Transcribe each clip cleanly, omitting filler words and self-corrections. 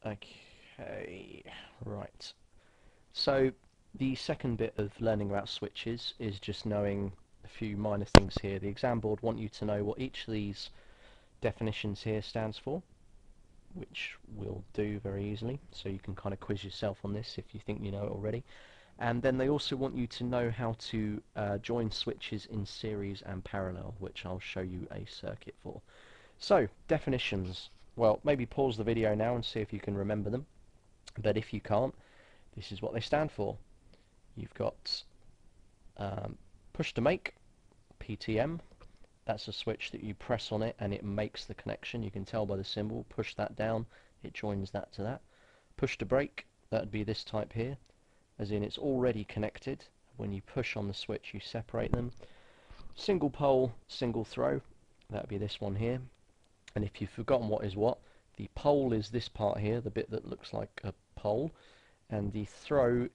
Okay, right. So the second bit of learning about switches is just knowing a few minor things here. The exam board want you to know what each of these definitions here stands for, which we'll do very easily, so you can kind of quiz yourself on this if you think you know it already. And then they also want you to know how to join switches in series and parallel, which I'll show you a circuit for. So, definitions. Well, maybe pause the video now and see if you can remember them. But if you can't, this is what they stand for. You've got push to make, PTM. That's a switch that you press on it and it makes the connection. You can tell by the symbol. Push that down, it joins that to that. Push to break, that would be this type here, as in it's already connected. When you push on the switch, you separate them. Single pole, single throw, that would be this one here. And if you've forgotten what is what, the pole is this part here, the bit that looks like a pole, and the throw,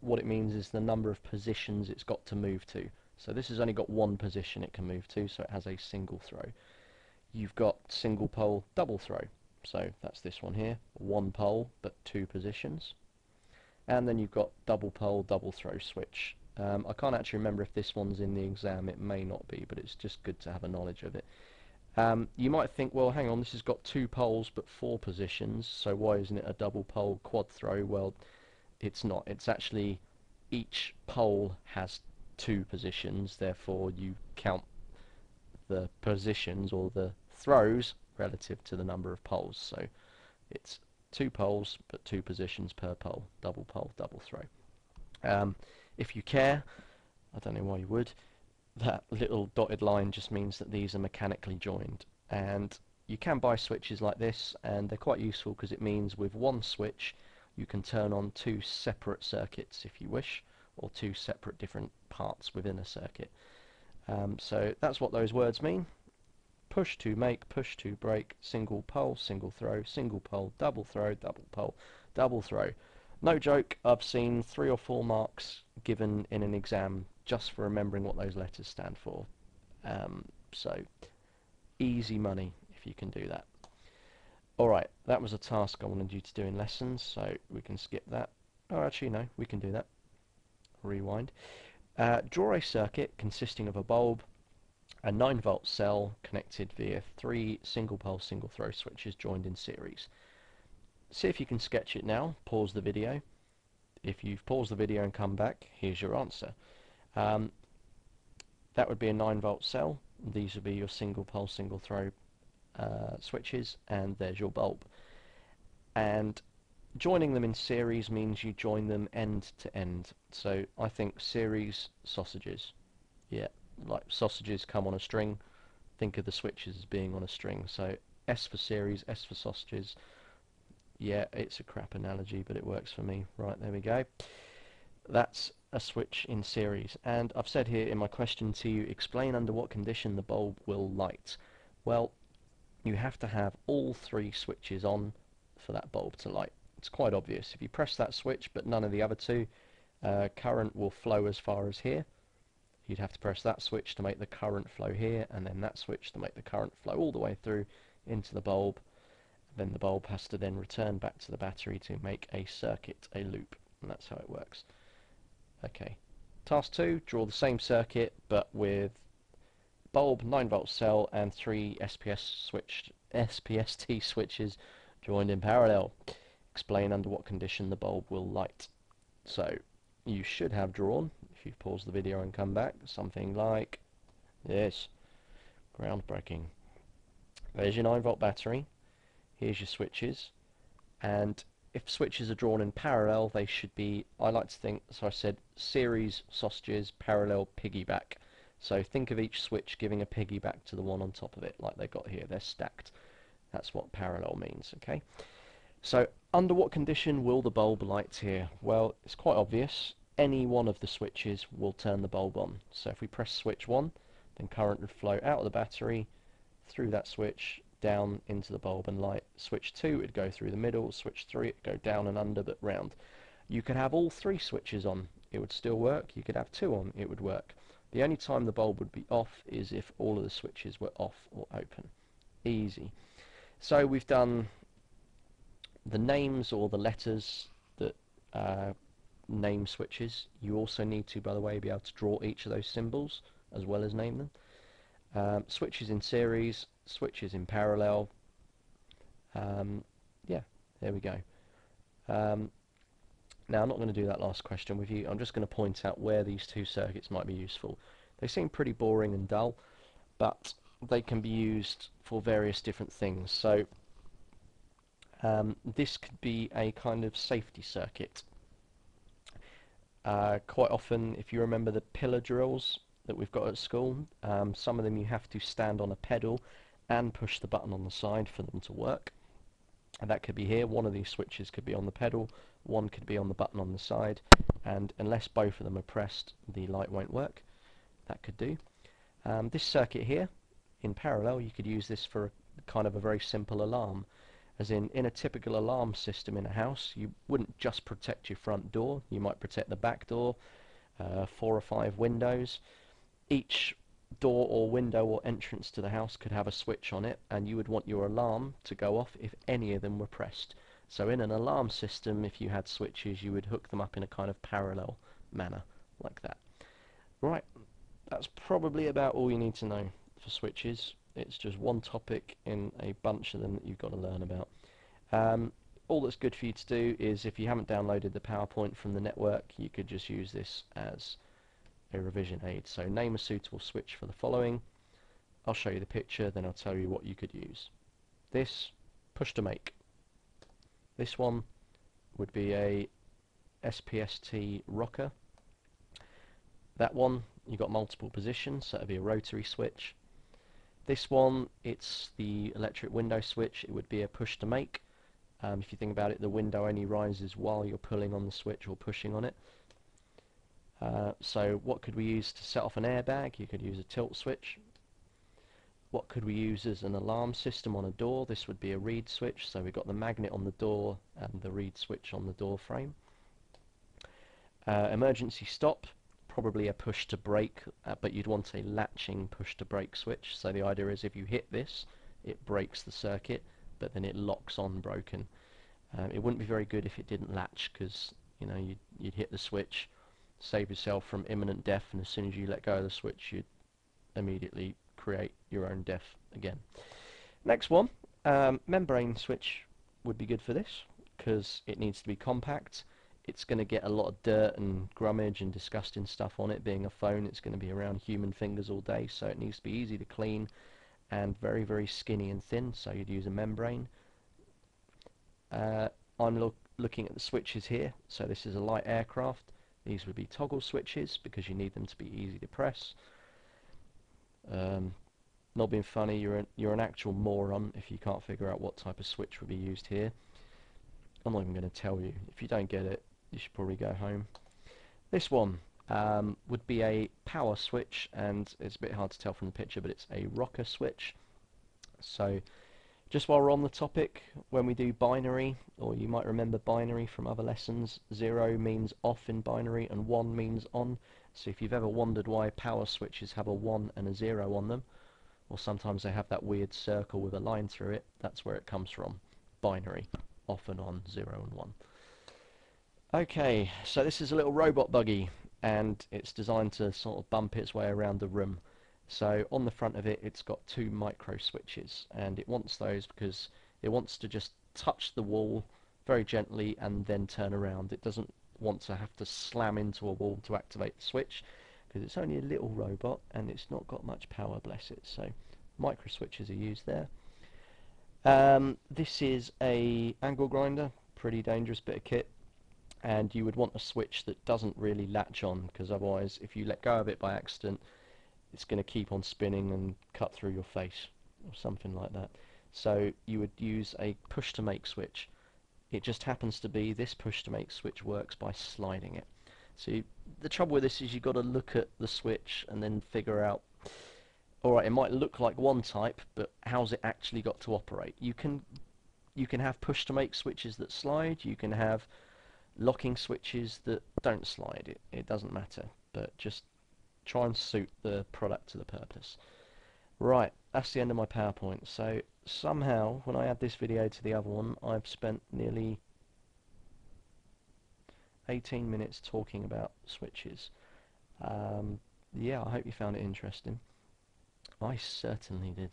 what it means is the number of positions it's got to move to. So this has only got one position it can move to, so it has a single throw. You've got single pole, double throw, so that's this one here, one pole but two positions. And then you've got double pole, double throw switch. I can't actually remember if this one's in the exam, it may not be, but it's just good to have a knowledge of it. You might think, well, hang on, this has got two poles but four positions, so why isn't it a double pole quad throw? Well, it's not. It's actually each pole has two positions, therefore you count the positions or the throws relative to the number of poles. So it's two poles but two positions per pole, double pole, double throw. If you care, I don't know why you would, that little dotted line just means that these are mechanically joined, and you can buy switches like this and they're quite useful because it means with one switch you can turn on two separate circuits if you wish, or two separate different parts within a circuit. So that's what those words mean. Push to make, push to break, single pole, single throw, single pole, double throw, double pole, double throw. No joke, I've seen 3 or 4 marks given in an exam just for remembering what those letters stand for. So easy money if you can do that. Alright, that was a task I wanted you to do in lessons, so we can skip that. Oh, actually no, we can do that. Rewind. Draw a circuit consisting of a bulb, a 9-volt cell connected via 3 single pole single throw switches joined in series. See if you can sketch it now. Pause the video. If you've paused the video and come back, here's your answer. That would be a 9-volt cell. These would be your single pole single throw switches, and there's your bulb. And joining them in series means you join them end to end. So I think series sausages. Yeah, like sausages come on a string. Think of the switches as being on a string. So S for series, S for sausages. Yeah, it's a crap analogy, but it works for me. Right, there we go. That's a switch in series. And I've said here in my question to you, explain under what condition the bulb will light. Well, you have to have all 3 switches on for that bulb to light. It's quite obvious. If you press that switch but none of the other 2, current will flow as far as here. You'd have to press that switch to make the current flow here, and then that switch to make the current flow all the way through into the bulb. Then the bulb has to then return back to the battery to make a circuit, a loop, and that's how it works. Okay, task 2, draw the same circuit but with bulb, 9-volt cell and 3 SPST switches joined in parallel. Explain under what condition the bulb will light. So you should have drawn, if you've paused the video and come back, something like this. Groundbreaking. There's your 9-volt battery. Here's your switches, and if switches are drawn in parallel, they should be, I like to think, so I said series sausages, parallel piggyback. So think of each switch giving a piggyback to the one on top of it, like they've got here, they're stacked. That's what parallel means, okay? So under what condition will the bulb light here? Well, it's quite obvious. Any one of the switches will turn the bulb on. So if we press switch 1, then current would flow out of the battery, through that switch, down into the bulb and light. Switch 2 would go through the middle, switch 3 would go down and under but round. You could have all 3 switches on, it would still work. You could have 2 on, it would work. The only time the bulb would be off is if all of the switches were off or open. Easy. So we've done The names or the letters that name switches, you also need to, by the way, be able to draw each of those symbols as well as name them. Switches in series, switches in parallel. Yeah, there we go. Now I'm not going to do that last question with you. I'm just going to point out where these two circuits might be useful. They seem pretty boring and dull, but they can be used for various different things. So this could be a kind of safety circuit. Quite often, if you remember the pillar drills that we've got at school, some of them you have to stand on a pedal and push the button on the side for them to work. And that could be here. One of these switches could be on the pedal, one could be on the button on the side, and unless both of them are pressed, the light won't work. That could do. This circuit here, in parallel, you could use this for a kind of a very simple alarm. As in a typical alarm system in a house, you wouldn't just protect your front door, you might protect the back door, 4 or 5 windows. Each door or window or entrance to the house could have a switch on it, and you would want your alarm to go off if any of them were pressed. So in an alarm system, if you had switches, you would hook them up in a kind of parallel manner, like that. Right, that's probably about all you need to know for switches. It's just one topic in a bunch of them that you've got to learn about. All that's good for you to do is, if you haven't downloaded the PowerPoint from the network, you could just use this as a revision aid. So name a suitable switch for the following. I'll show you the picture, then I'll tell you what you could use. This, push to make. This one would be a SPST rocker. That one, you've got multiple positions, so that would be a rotary switch. This one, it's the electric window switch. It would be a push to make. If you think about it, the window only rises while you're pulling on the switch or pushing on it. So what could we use to set off an airbag? You could use a tilt switch. What could we use as an alarm system on a door? This would be a reed switch. So we've got the magnet on the door and the reed switch on the door frame. Emergency stop, probably a push to brake, but you'd want a latching push to brake switch. So the idea is if you hit this, it breaks the circuit, but then it locks on broken. It wouldn't be very good if it didn't latch, because you'd hit the switch, save yourself from imminent death, and as soon as you let go of the switch, you'd immediately create your own death again. Next one, membrane switch would be good for this, because it needs to be compact. It's going to get a lot of dirt and grummage and disgusting stuff on it. Being a phone, it's going to be around human fingers all day, so it needs to be easy to clean and very, very skinny and thin, so you'd use a membrane. I'm looking at the switches here. So this is a light aircraft. These would be toggle switches because you need them to be easy to press. Not being funny, you're an actual moron if you can't figure out what type of switch would be used here. I'm not even going to tell you. If you don't get it, you should probably go home. This one would be a power switch, and it's a bit hard to tell from the picture, but it's a rocker switch. So just while we're on the topic, when we do binary, or you might remember binary from other lessons, 0 means off in binary and 1 means on. So if you've ever wondered why power switches have a 1 and a 0 on them, or sometimes they have that weird circle with a line through it, that's where it comes from. Binary, off and on, 0 and 1. Okay, so this is a little robot buggy, and it's designed to sort of bump its way around the room. So on the front of it, it's got 2 micro switches, and it wants those because it wants to just touch the wall very gently and then turn around. It doesn't want to have to slam into a wall to activate the switch, because it's only a little robot and it's not got much power, bless it. So micro switches are used there. This is a angle grinder, pretty dangerous bit of kit, and you would want a switch that doesn't really latch on, because otherwise if you let go of it by accident, it's going to keep on spinning and cut through your face or something like that. So you would use a push to make switch. It just happens to be this push to make switch works by sliding it. So the trouble with this is you've got to look at the switch and then figure out, alright, it might look like one type, but how's it actually got to operate? You can have push to make switches that slide, you can have locking switches that don't slide. It doesn't matter, but just try and suit the product to the purpose. Right, that's the end of my PowerPoint. So somehow, when I add this video to the other one, I've spent nearly 18 minutes talking about switches. Yeah, I hope you found it interesting. I certainly did.